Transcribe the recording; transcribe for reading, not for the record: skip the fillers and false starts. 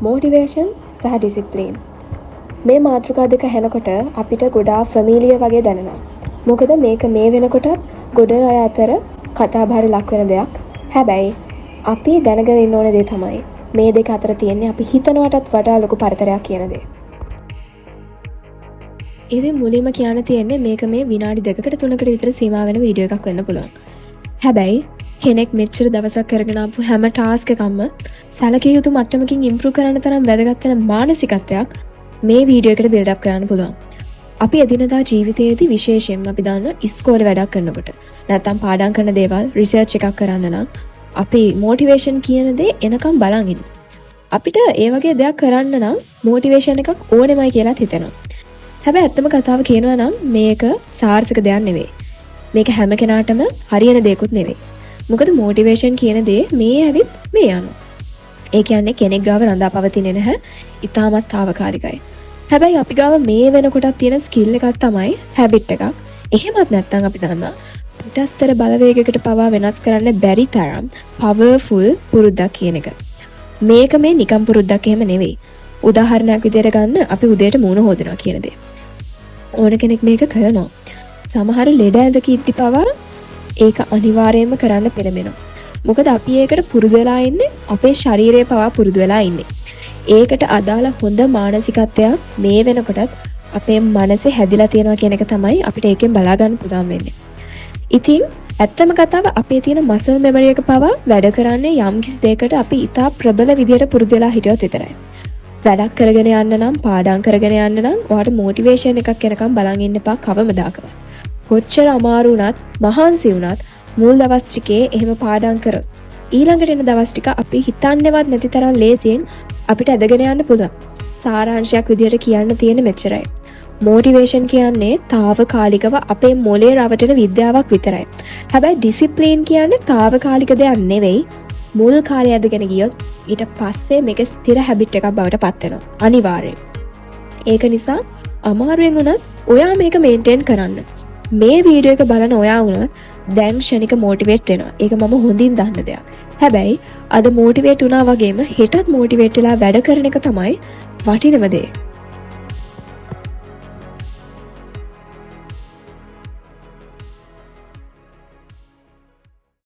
Motivation සහ discipline. මේ මාතෘකා දෙක ඇහෙනකොට අපිට ගොඩාක් ෆැමිලියර් වගේ දැනෙනවා. මොකද මේක මේ වෙනකොටත් ගොඩ අය අතර කතාබහට ලක් වෙන දෙයක්. හැබැයි අපි දැනගෙන ඉන්න ඕන දේ තමයි මේ දෙක අතර තියෙන්නේ අපි හිතනවටත් වඩා ලොකු පරතරයක් කියන දේ. ඉතින් මුලින්ම කියන්න තියෙන්නේ මේක මේ විනාඩි 2කට 3කට විතර සීමා වෙන වීඩියෝ එකක් වෙන්න පුළුවන්. හැබැයි කෙනෙක් මෙච්චර දවසක් කරගෙන ආපු හැම ටාස්ක් එකක්ම සැලකිය යුතු මට්ටමකින් ඉම්ප්‍රූව් කරන්න තරම් වැදගත් වෙන මානසිකත්වයක් මේ වීඩියෝ එකට බිල්ඩ් අප් කරන්න පුළුවන්. අපි එදිනදා ජීවිතයේදී විශේෂයෙන්ම අපි දන්න ඉස්කෝලේ වැඩක් කරනකොට නැත්නම් පාඩම් කරන දේවල් රිසර්ච් එකක් කරන්න නම් අපි මොටිවේෂන් කියන දේ එනකම් බලන් ඉන්න. අපිට ඒ වගේ දෙයක් කරන්න නම් මොටිවේෂන් එකක් ඕනෙමයි කියලා හිතෙනවා. හැබැයි ඇත්තම කතාව කියනවා නම් මේක සාර්ථක දෙයක් නෙවෙයි. මේක හැම කෙනාටම හරියන දෙයක්ුත් නෙවෙයි. මොකද මොටිවේෂන් කියන දේ මේ ඇවිත් මේ යනවා. ඒ කියන්නේ කෙනෙක් ගාව රඳා පවතින්නේ නැහැ. ඊටමත් తాවකාලිකයි. හැබැයි අපි ගාව මේ වෙනකොටත් තියෙන ස්කිල් එකක් තමයි හැබිට් එකක්. එහෙමත් නැත්නම් අපි දන්නවා පිටස්තර බලවේගයකට පවා වෙනස් කරන්න බැරි තරම් පවර්ෆුල් පුරුද්දක් කියන එක. මේක මේ නිකම් පුරුද්දක් එහෙම නෙවෙයි. උදාහරණයක් විදිහට ගන්න අපි උදේට මූණ හොදනවා කියන දේ. ඕන කෙනෙක් මේක කරනවා. සමහර ලෙඩ ඇඳක ඉද්දි පවා ඒක අනිවාර්යයෙන්ම කරන්න පෙළඹෙනවා. මොකද අපි ඒකට පුරුදු වෙලා ඉන්නේ අපේ ශරීරය පවා පුරුදු වෙලා ඉන්නේ. ඒකට අදාළ හොඳ මානසිකත්වයක් මේ වෙනකොටත් අපේ මනසේ හැදිලා තියෙනවා කියන එක තමයි අපිට ඒකෙන් බලා ගන්න පුළුවන් වෙන්නේ. ඉතින් ඇත්තම කතාව අපේ තියෙන මසල් මෙමරි එක පවා වැඩ කරන්නේ යම් කිසි දෙයකට අපි ඉතා ප්‍රබල විදියට පුරුදු වෙලා හිටියොත් විතරයි. වැඩක් කරගෙන යන්න නම් පාඩම් කරගෙන යන්න නම් ඔයාලට මොටිවේෂන් එකක් එනකම් බලන් ඉන්න එපා කවමදාකවත්. කොච්චර අමාරු වුණත් මහන්සි වුණත් මුල් දවස් ටිකේ එහෙම පාඩම් කරොත් ඊළඟට එන දවස් ටික අපි හිතන්නේවත් නැති තරම් ලේසියෙන් අපිට ඇදගෙන යන්න පුළුවන්. සාරාංශයක් විදියට කියන්න තියෙන මෙච්චරයි. මොටිවේෂන් කියන්නේ తాවකාලිකව අපේ මොලේ රවටන විද්‍යාවක් විතරයි. හැබැයි ඩිසිප්ලින් කියන්නේ තාවකාලික දෙයක් නෙවෙයි. මුල් කාලේ ඇදගෙන ගියොත් ඊට පස්සේ මේක ස්ථිර හැබිට් එකක් බවට පත් වෙනවා. අනිවාර්යෙන්. ඒක නිසා අමාරුවෙන් වුණත් ඔයා මේක මේන්ටේන් කරන්න. මේ වීඩියෝ එක බලන ඔයා වුණත් දැන් ක්ෂණික මොටිවේට් වෙනවා. ඒක මම හොඳින් දන්න දෙයක්. හැබැයි අද මොටිවේට් වුණා වගේම හෙටත් මොටිවේට් වෙලා වැඩ කරන එක තමයි වටිනම දේ.